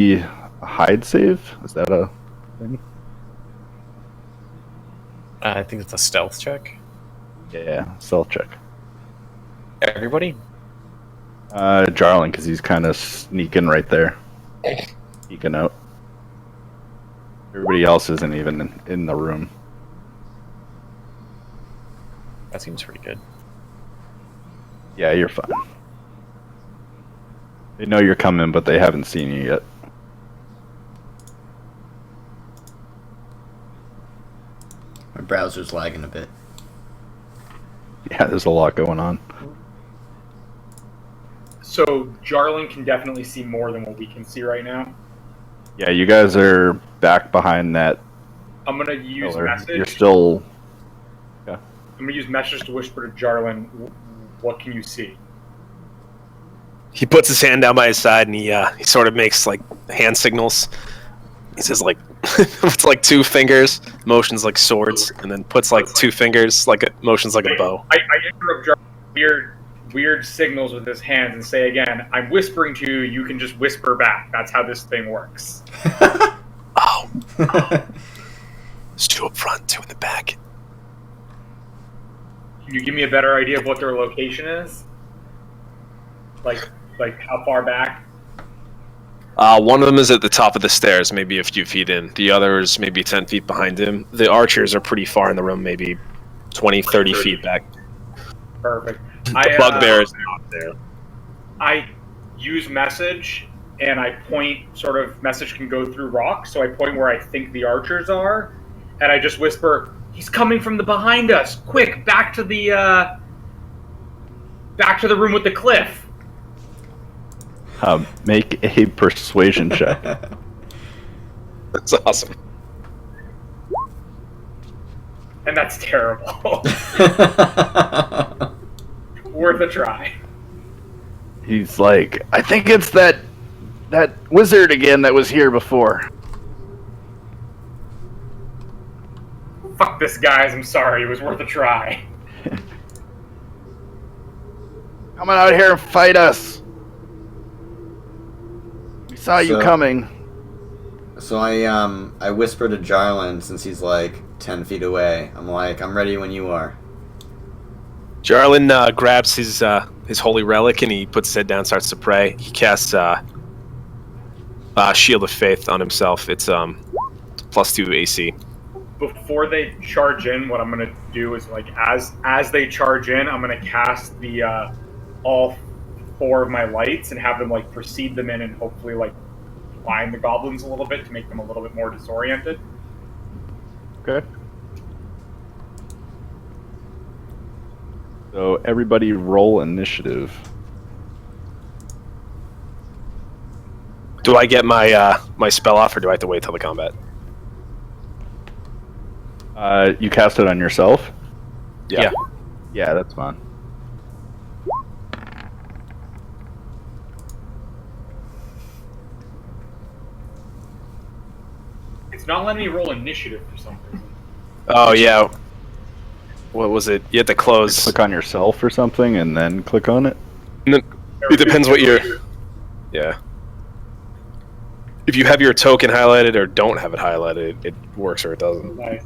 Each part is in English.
a hide save? Is that a thing? I think it's a stealth check. Yeah, stealth check. Everybody? Jarling, because he's kind of sneaking right there. Sneaking out. Everybody else isn't even in the room. That seems pretty good. Yeah, you're fine. They know you're coming, but they haven't seen you yet. My browser's lagging a bit. Yeah, there's a lot going on. So Jarlin can definitely see more than what we can see right now. Yeah, you guys are back behind that. I'm gonna use pillar. message. You're still. Yeah. I'm gonna use message to whisper to Jarlin. What can you see? He puts his hand down by his side and he sort of makes like hand signals. He says like it's like two fingers, motions like swords, and then puts like two fingers, like motions like a bow. I interrupt Jarlin weird signals with his hands and say again, I'm whispering to you, you can just whisper back. That's how this thing works. Oh. There's two up front, two in the back. Can you give me a better idea of what their location is? Like how far back? One of them is at the top of the stairs, maybe a few feet in. The other is maybe 10 feet behind him. The archers are pretty far in the room, maybe 20, 30 feet back. Perfect. The bugbear is not there. I use message, and I point, sort of, message can go through rocks, so I point where I think the archers are, and I just whisper, he's coming from the behind us! Quick, back to the room with the cliff! Make a persuasion check. That's awesome. And that's terrible. Worth a try. He's like, I think it's that wizard again that was here before. Fuck this, guys. I'm sorry. It was worth a try. Coming out here and fight us. We saw you coming. So I whisper to Jarlin since he's like 10 feet away. I'm like, I'm ready when you are. Jarlin grabs his holy relic and he puts his head down and starts to pray. He casts Shield of Faith on himself. It's +2 AC. Before they charge in, what I'm gonna do is like as they charge in, I'm gonna cast the all 4 of my lights and have them like precede them in and hopefully like blind the goblins a little bit to make them a little bit more disoriented. Okay. So everybody roll initiative. Do I get my my spell off, or do I have to wait till the combat? You cast it on yourself? Yeah. Yeah, that's fine. It's not letting me roll initiative for some reason. Oh yeah. What was it? You had to close. Click on yourself or something, and then click on it. It depends what you're. Yeah. If you have your token highlighted or don't have it highlighted, it works or it doesn't. Nice.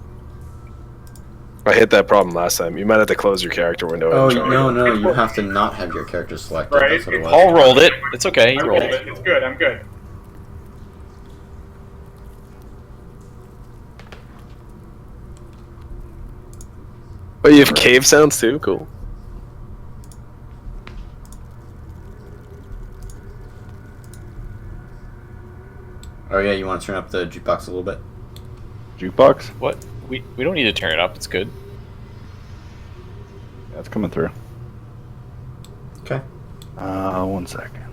I hit that problem last time. You might have to close your character window. Oh, no, you have to not have your character selected. Right. That's what it was. Paul rolled it. It's okay. I He rolled rolled it. It's good. I'm good. Oh, you have cave sounds too? Cool. Oh yeah, you want to turn up the jukebox a little bit? Jukebox? What? We don't need to turn it up. It's good. Yeah, it's coming through. Okay. 1 second.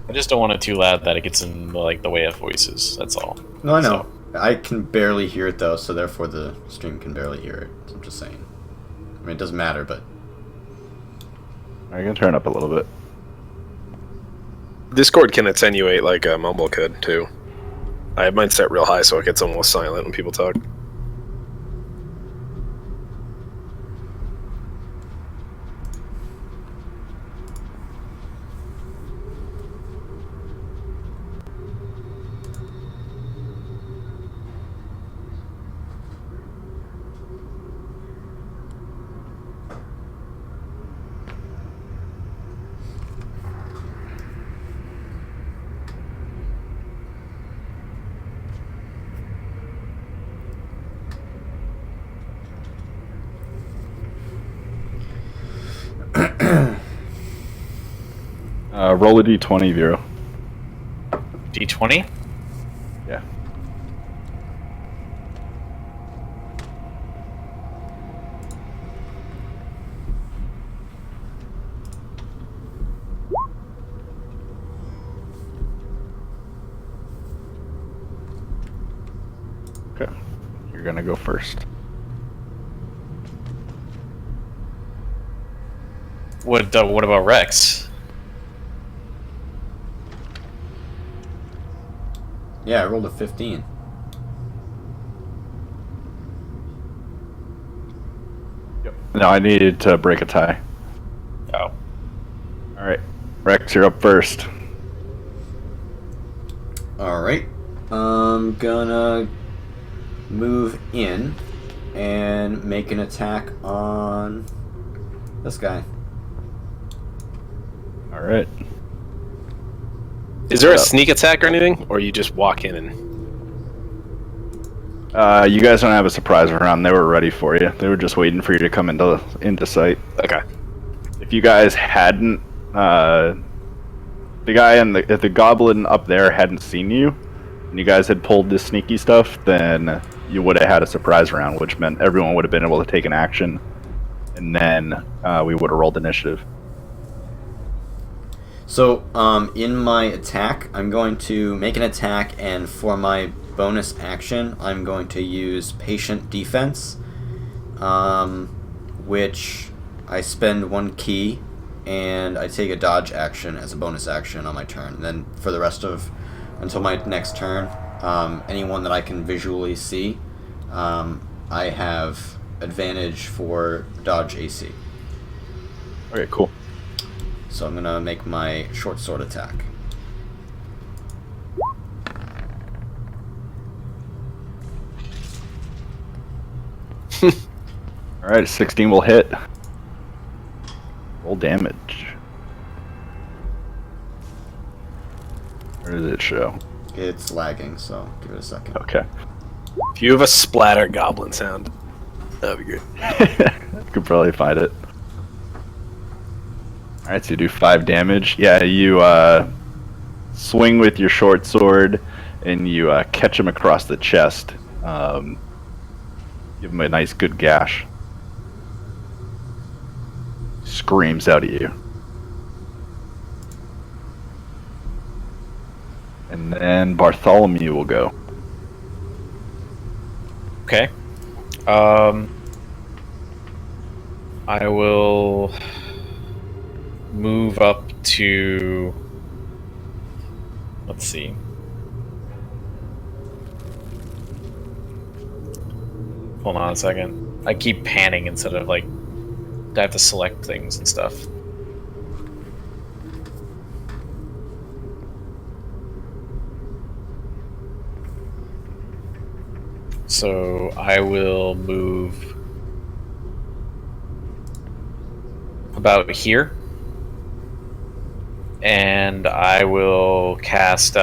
I just don't want it too loud that it gets in like the way of voices. That's all. No, I know. I can barely hear it though, so therefore the stream can barely hear it. So I'm just saying. I mean, it doesn't matter, but I can turn up a little bit. Discord can attenuate like Mumble could too. I have mine set real high so it gets almost silent when people talk. Roll a d20, Vero. D20? Yeah. Okay. You're gonna go first. What about Rex? Yeah, I rolled a 15. Yep. No, I needed to break a tie. Oh. Alright. Rex, you're up first. Alright. I'm gonna move in and make an attack on this guy. Alright. Is there a sneak attack or anything, or you just walk in and? You guys don't have a surprise round. They were ready for you. They were just waiting for you to come into sight. Okay. If you guys hadn't, the guy and if the goblin up there hadn't seen you, and you guys had pulled this sneaky stuff, then you would have had a surprise round, which meant everyone would have been able to take an action, and then we would have rolled initiative. So, in my attack, I'm going to make an attack, and for my bonus action, I'm going to use Patient Defense, which I spend 1 key, and I take a dodge action as a bonus action on my turn. And then for the rest of, until my next turn, anyone that I can visually see, I have advantage for dodge AC. Okay, cool. So I'm gonna make my short sword attack. Alright, 16 will hit. Roll damage. Where does it show? It's lagging, so give it a second. Okay. If you have a splatter goblin sound, that'd be good. You could probably find it. Alright, so you do 5 damage. Yeah, you swing with your short sword and you catch him across the chest. Give him a nice good gash. Screams out at you. And then Bartholomew will go. Okay. I will move up to. Let's see. Hold on a second. I keep panning instead of like. I have to select things and stuff. So I will move about here, and I will cast.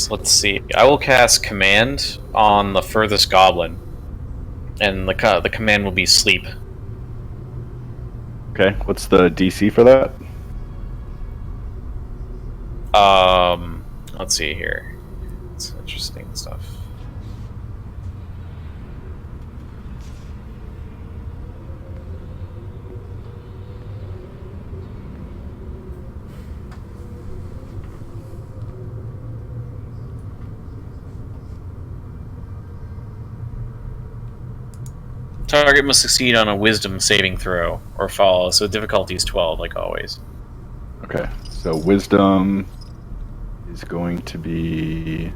Let's see. I will cast command on the furthest goblin, and the command will be sleep. Okay, what's the DC for that? Let's see here. It's interesting stuff. Target must succeed on a wisdom saving throw or fall, so difficulty is 12, like always. Okay, so wisdom is going to be...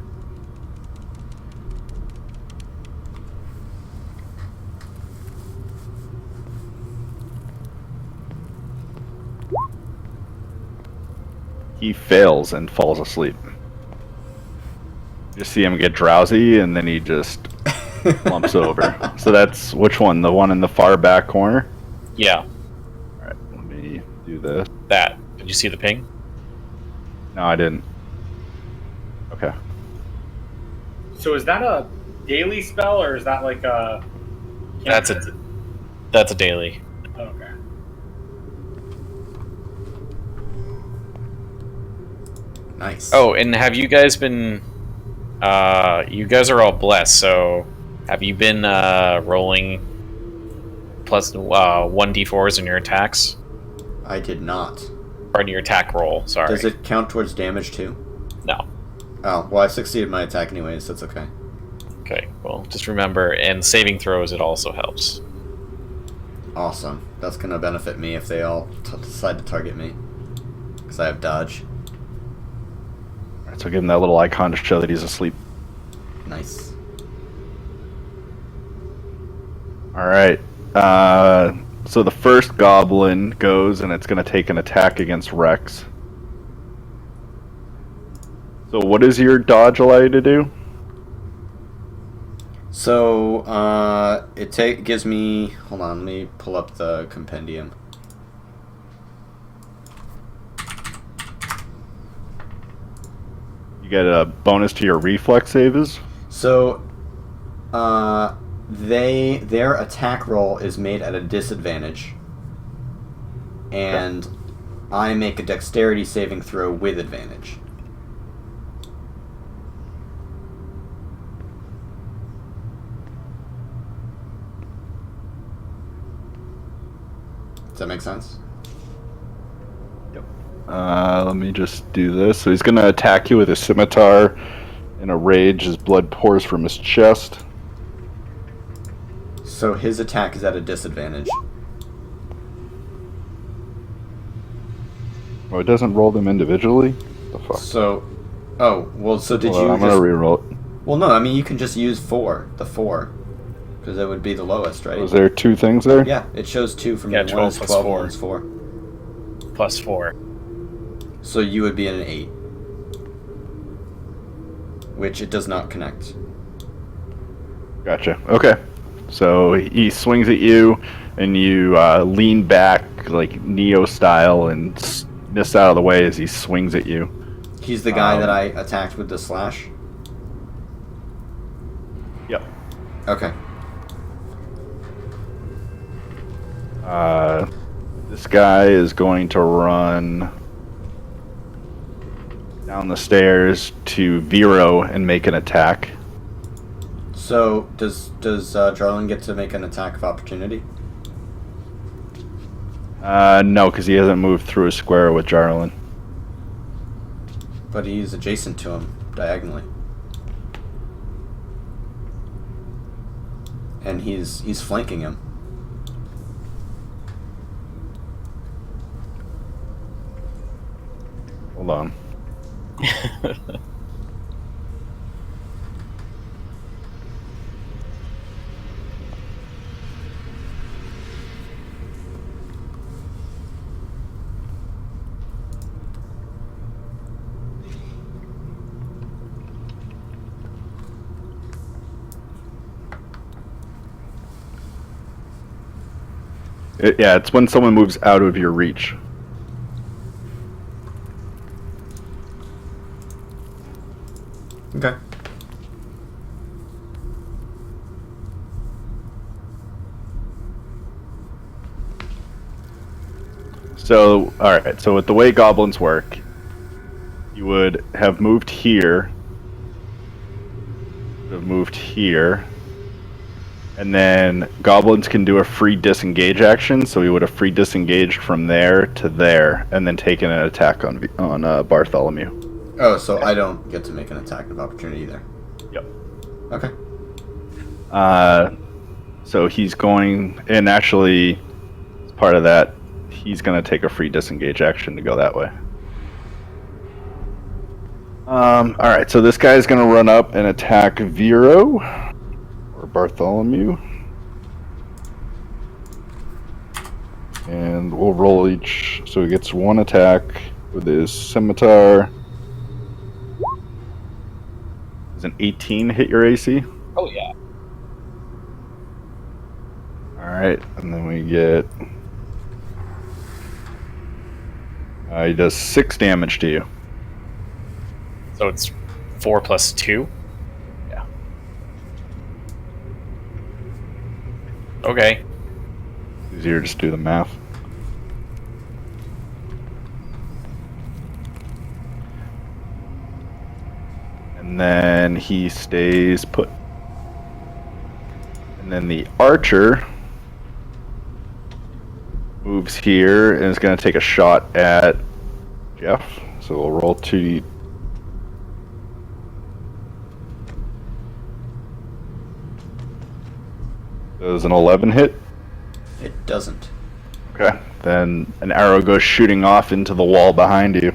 He fails and falls asleep. You see him get drowsy, and then he just lumps over. So that's which one? The one in the far back corner? Yeah, Alright, let me do this. that. Did you see the ping? No, I didn't. Okay. So is that a daily spell, or is that like a... That's a daily. Okay. Nice. Oh, and have you guys been? You guys are all blessed. So, have you been rolling plus 1d4s in your attacks? I did not. Or in your attack roll? Sorry. Does it count towards damage too? No. Oh, well, I succeeded my attack anyways. That's okay. Okay. Well, just remember, in saving throws, it also helps. Awesome. That's gonna benefit me if they all decide to target me, because I have dodge. Alright, so give him that little icon to show that he's asleep. Nice. Alright. So the first goblin goes, and it's going to take an attack against Rex. So what does your dodge allow you to do? So, it gives me... Hold on, let me pull up the compendium. You get a bonus to your reflex saves. So, their attack roll is made at a disadvantage. And I make a dexterity saving throw with advantage. Does that make sense? Let me just do this. So he's going to attack you with a scimitar. In a rage, his blood pours from his chest. So his attack is at a disadvantage. Oh, it doesn't roll them individually? The fuck? So, oh, well, so did Hold on, you I'm going to reroll it. Well, no, I mean, you can just use the 4. Because that would be the lowest, right? Was there 2 things there? Yeah, it shows 2 from Yeah, me. 12 One is plus 12, 4. one is 4. Plus 4. So you would be at an 8. Which it does not connect. Gotcha. Okay. So he swings at you, and you lean back, like Neo style, and miss out of the way as he swings at you. He's the guy that I attacked with the slash? Yep. Okay. This guy is going to run down the stairs to Vero and make an attack. So, does Jarlin get to make an attack of opportunity? No, because he hasn't moved through a square with Jarlin. But he's adjacent to him, diagonally. And he's flanking him. Hold on. Yeah, it's when someone moves out of your reach. Okay. So, alright, so with the way goblins work, you would have moved here, and then goblins can do a free disengage action, so we would have free disengaged from there to there, and then taken an attack on Bartholomew. Oh, so I don't get to make an attack of opportunity either. Yep. Okay. So he's going, and actually, as part of that, he's going to take a free disengage action to go that way. Alright, so this guy's going to run up and attack Vero, or Bartholomew. And we'll roll each, so he gets one attack with his scimitar. Does an 18 hit your AC? Oh, yeah. Alright, and then we get... he does 6 damage to you. So it's 4 plus 2? Yeah. Okay. Easier to just do the math. And then he stays put. And then the archer moves here and is going to take a shot at Jeff. So we'll roll 2d. Does an 11 hit? It doesn't. Okay. Then an arrow goes shooting off into the wall behind you.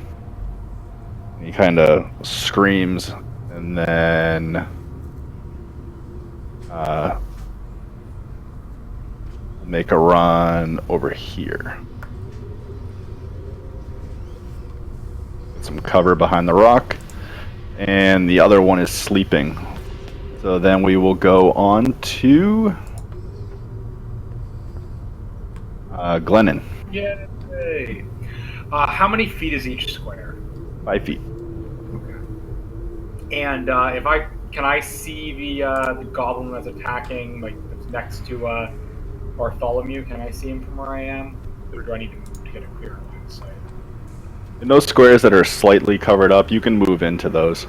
He kind of screams and then make a run over here. Get some cover behind the rock. And the other one is sleeping. So then we will go on to Glennon. Yay! How many feet is each square? 5 feet. Okay. And can I see the goblin that's attacking, like that's next to Bartholomew? Can I see him from where I am, or do I need to move to get a clearer line of sight? In those squares that are slightly covered up, you can move into those.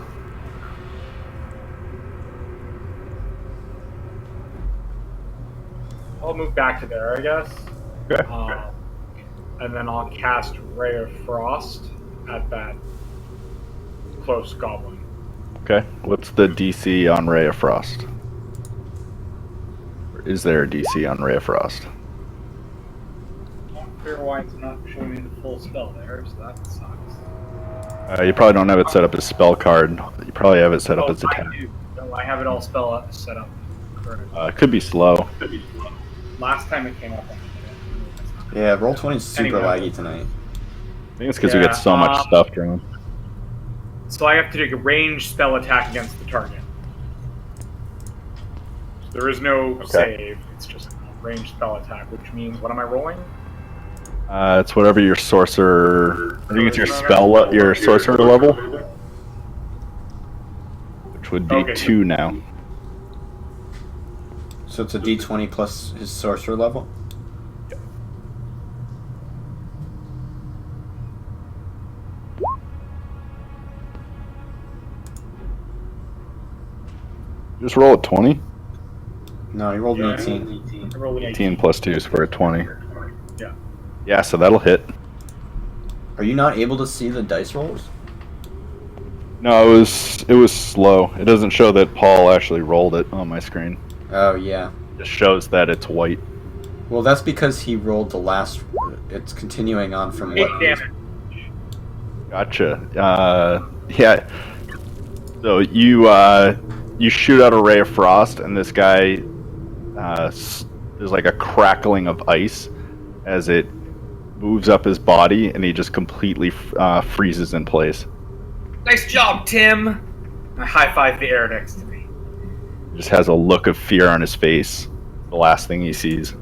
I'll move back to there, I guess. Okay. And then I'll cast Ray of Frost at that close goblin. Okay. What's the DC on Ray of Frost? Or is there a DC on Ray of Frost? Not clear why it's not showing me the full spell there, so that sucks. You probably don't have it set up as spell card. You probably have it set up as I attack. do. No, I have it all set up. Correct. It could be slow. Last time it came up, I did it. Yeah, roll 20 is super Anyway. laggy tonight. I think it's because we get so much stuff going. So I have to take a ranged spell attack against the target. So there is no save. It's just a ranged spell attack, which means what am I rolling? It's whatever your sorcerer. I think it's your your sorcerer level, which would be Okay. 2 now. So it's a d20 plus his sorcerer level? Just roll a 20. No, he rolled an 18. I rolled an 18 plus 2 is for a 20. Yeah. Yeah, so that'll hit. Are you not able to see the dice rolls? No, it was slow. It doesn't show that Paul actually rolled it on my screen. Oh, yeah. It just shows that it's white. Well, that's because he rolled the last... It's continuing on from 8 what... damage. Gotcha. Yeah. So you shoot out a ray of frost, and this guy, there's like a crackling of ice as it moves up his body, and he just completely freezes in place. Nice job, Tim! I high-five the air next to me. He just has a look of fear on his face. The last thing he sees.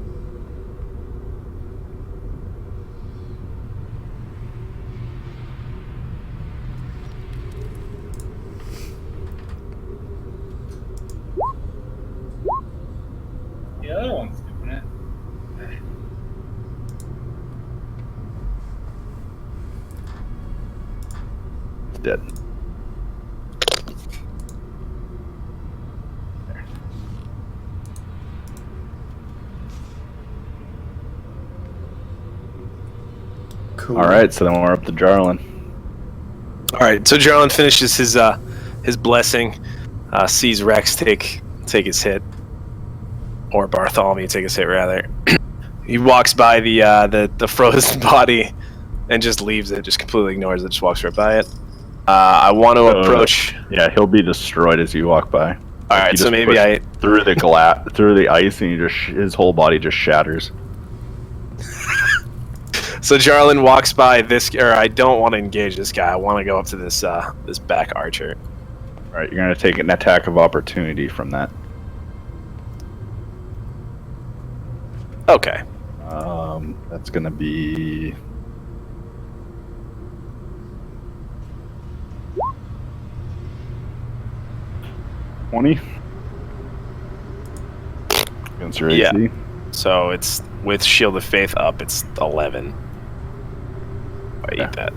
The other one's doing it. He's dead. Cool. All right, so then we're up to Jarlin. All right, so Jarlin finishes his blessing, sees Rex take his hit, or Bartholomew take his hit rather. He walks by the frozen body and just leaves it, just completely ignores it, just walks right by it. I want to approach. Yeah, he'll be destroyed as you walk by. All right, so maybe I through the through the ice, and his whole body just shatters. So Jarlin walks by this, or I don't want to engage this guy. I want to go up to this this back archer. All right, you're gonna take an attack of opportunity from that. Okay. That's gonna be 20 against your AC. Yeah. So it's with Shield of Faith up. It's 11. I eat that.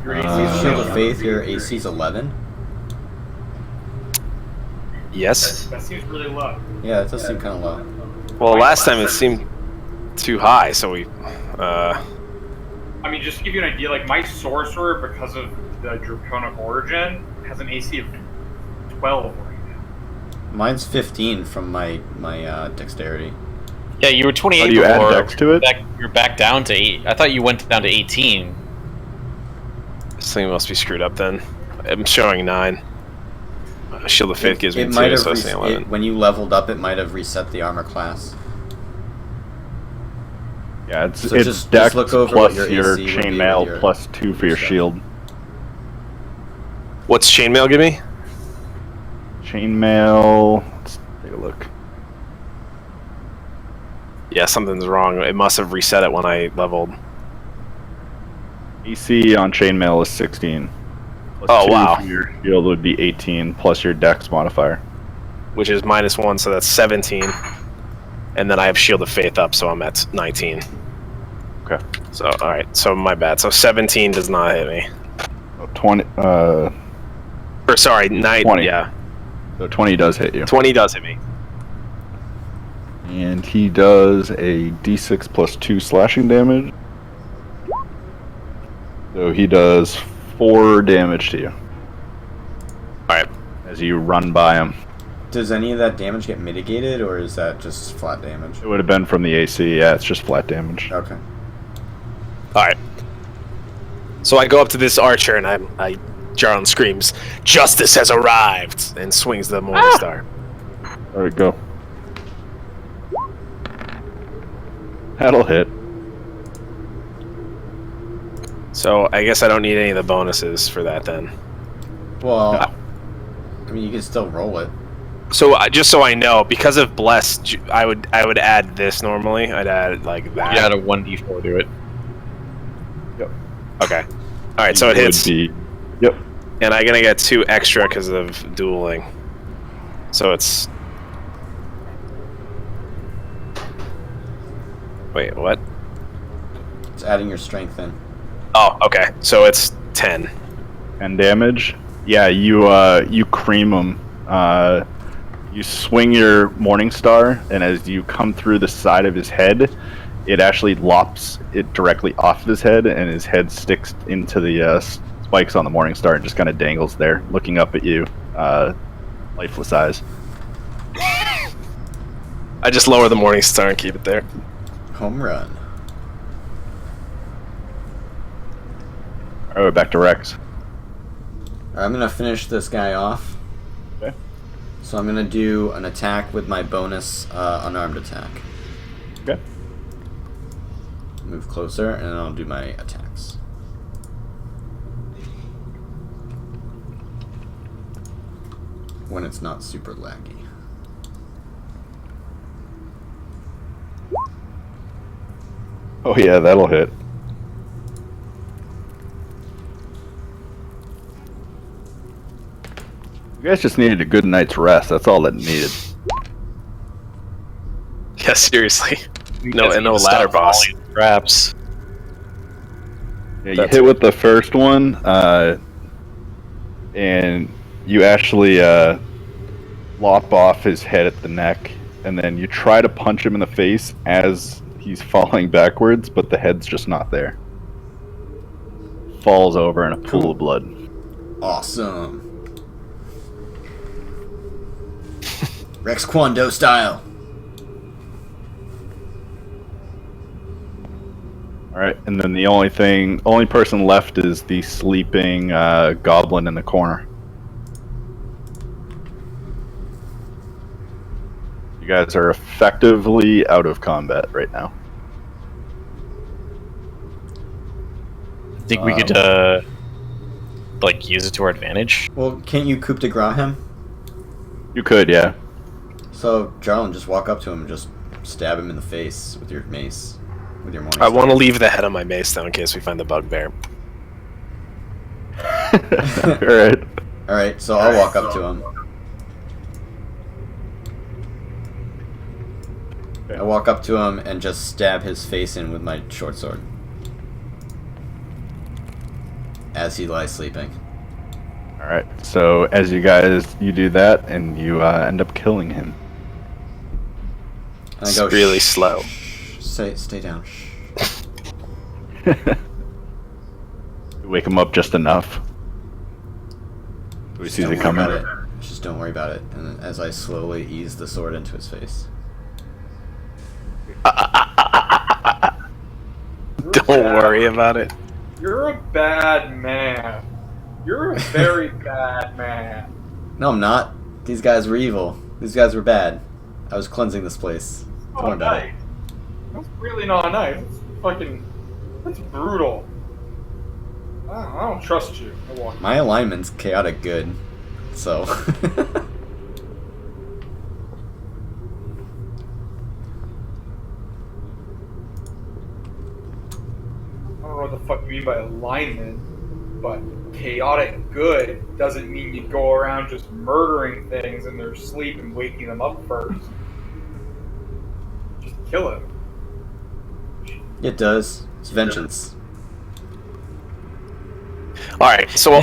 Your AC is Shield of Faith, your AC's 11. Yes. That seems really low. Yeah, that does seem kind of low. Well, last time it seemed too high, so we. I mean, just to give you an idea, like my sorcerer, because of the draconic origin, has an AC of 12 right now. Mine's 15 from my dexterity. Yeah, you were 28 Oh, do you before. add dex to it? You're back down to 8. I thought you went down to 18. This thing must be screwed up then. I'm showing 9. Shield of Faith gives me 2, so I'm saying 11. When you leveled up, it might have reset the armor class. Yeah, it's So just dex look over plus what your your AC would be chainmail with your plus 2 for your stuff. shield. What's chainmail give me? Chainmail. Let's take a look. Yeah, something's wrong. It must have reset it when I leveled. AC on chainmail is 16. Plus Oh, 2 wow. for your shield would be 18 plus your dex modifier. Which is -1, so that's 17. And then I have Shield of Faith up, so I'm at 19. Okay. So, alright, so my bad. So 17 does not hit me. So 20. Or sorry, 9. 20. Yeah, So 20 does hit you. 20 does hit me. And he does a d6 plus 2 slashing damage. So he does 4 damage to you Alright. as you run by him. Does any of that damage get mitigated, or is that just flat damage? It would have been from the AC. Yeah, it's just flat damage. Okay. Alright. So I go up to this archer and Jarlin screams, "Justice has arrived!" and swings the Morning Star. There we go. That'll hit. So I guess I don't need any of the bonuses for that then. Well, No. I mean, you can still roll it. So just so I know, because of Blessed, I would add this normally. I'd add like that. You add a 1d4 to it. Yep. Okay. All right. So it would hits, be. Yep. and I'm gonna get 2 extra because of dueling. So it's. Wait, what? It's adding your strength in. Oh, okay. So it's 10. 10 damage. Yeah, you cream him. You swing your Morning Star, and as you come through the side of his head, it actually lops it directly off of his head, and his head sticks into the spikes on the Morning Star and just kind of dangles there, looking up at you, lifeless eyes. I just lower the Morning Star and keep it there. Home run. Alright, back to Rex. I'm gonna finish this guy off. Okay. So I'm gonna do an attack with my bonus unarmed attack. Okay. Move closer, and then I'll do my attacks. When it's not super laggy. Oh yeah, that'll hit. You guys just needed a good night's rest. That's all that needed. Yeah, seriously. No, Because and you no stop ladder boss. falling in traps. Yeah, you That's hit it. with the first one, and you actually lop off his head at the neck, and then you try to punch him in the face as he's falling backwards, but the head's just not there. Falls over in a pool of blood. Awesome. Rex Kwando style. Alright, and then the only person left is the sleeping goblin in the corner. You guys are effectively out of combat right now. I think we could, like, use it to our advantage. Well, can't you coup de grace him? You could, yeah. So, Jarlin, just walk up to him and just stab him in the face with your mace. With your morning I want to star. leave the head on my mace though in case we find the bugbear. Alright. Alright, so I'll walk up to him. I walk up to him and just stab his face in with my short sword. as he lies sleeping. All right. So as you do that, and you end up killing him. And I It's go really "Shh, slow. Stay down. Shh." You wake him up just enough. So he sees Don't it worry coming. about it. Just don't worry about it. And as I slowly ease the sword into his face. Don't worry about it. You're a bad man. You're a very bad man. No, I'm not. These guys were evil. These guys were bad. I was cleansing this place. Don't worry about it. Nice. That's really not nice. That's brutal. I don't trust you. I walk. My alignment's chaotic good, so. I don't know what the fuck you mean by alignment, but chaotic good doesn't mean you go around just murdering things in their sleep and waking them up first. Just kill him. It does. It's vengeance. Alright, so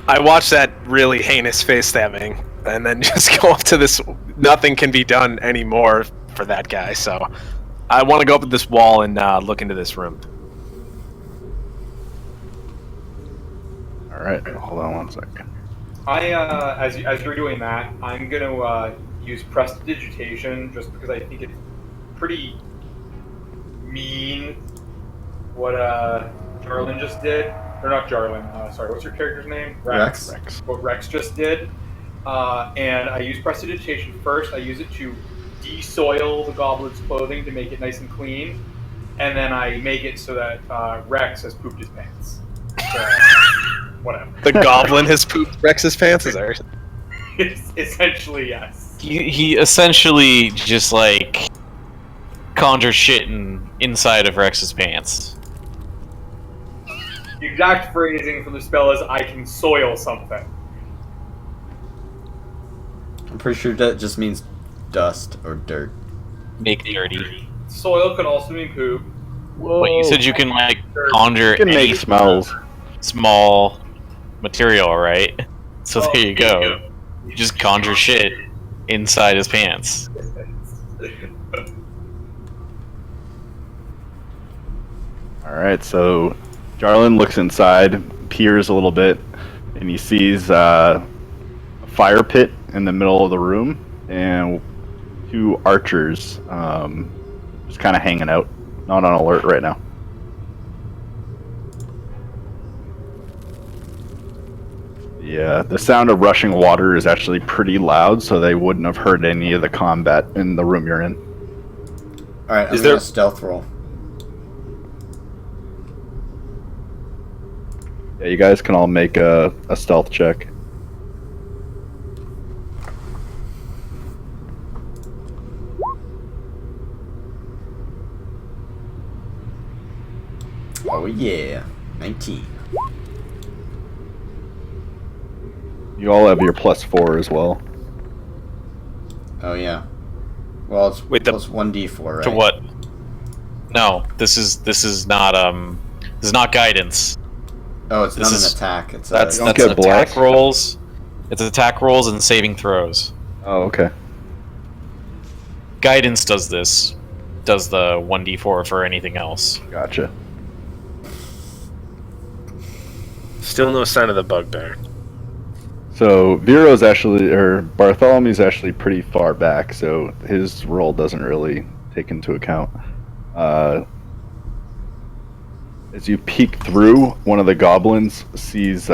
I watched that really heinous face stabbing, and then just go up to this. Nothing can be done anymore for that guy, so I want to go up to this wall and look into this room. All right. Hold on 1 second. As you're doing that, I'm gonna use prestidigitation just because I think it's pretty mean what Jarlin just did. Or not Jarlin. Sorry, what's your character's name? Rex. What Rex just did. And I use prestidigitation first. I use it to de-soil the goblin's clothing to make it nice and clean, and then I make it so that Rex has pooped his pants. So, whatever. The goblin has pooped Rex's pants, is there? It's essentially, yes. He essentially just like conjures shit inside of Rex's pants. The exact phrasing from the spell is I can soil something. I'm pretty sure that just means dust or dirt. Make dirty. Soil could also mean poop. Whoa. Wait, you said you can like conjure You can any make smells. small material, right? So there you go. Yeah. You just conjure shit inside his pants. All right. So Jarlin looks inside, peers a little bit, and he sees a fire pit in the middle of the room and two archers just kind of hanging out, not on alert right now. Yeah, the sound of rushing water is actually pretty loud, so they wouldn't have heard any of the combat in the room you're in. Alright, I'm Is gonna there- stealth roll. Yeah, you guys can all make a stealth check. Oh yeah. 19. You all have your +4 as well. Oh yeah. Well, it's Wait, the- plus 1d4, right? To what? No, this is not guidance. Oh, it's This not is- an attack. It's That's don't a... that's get attack blessed. rolls. It's attack rolls and saving throws. Oh, okay. Guidance does this. Does the 1d4 for anything else. Gotcha. Still no sign of the bugbear. So Vero's actually, or Bartholomew's actually pretty far back, so his roll doesn't really take into account. As you peek through, one of the goblins sees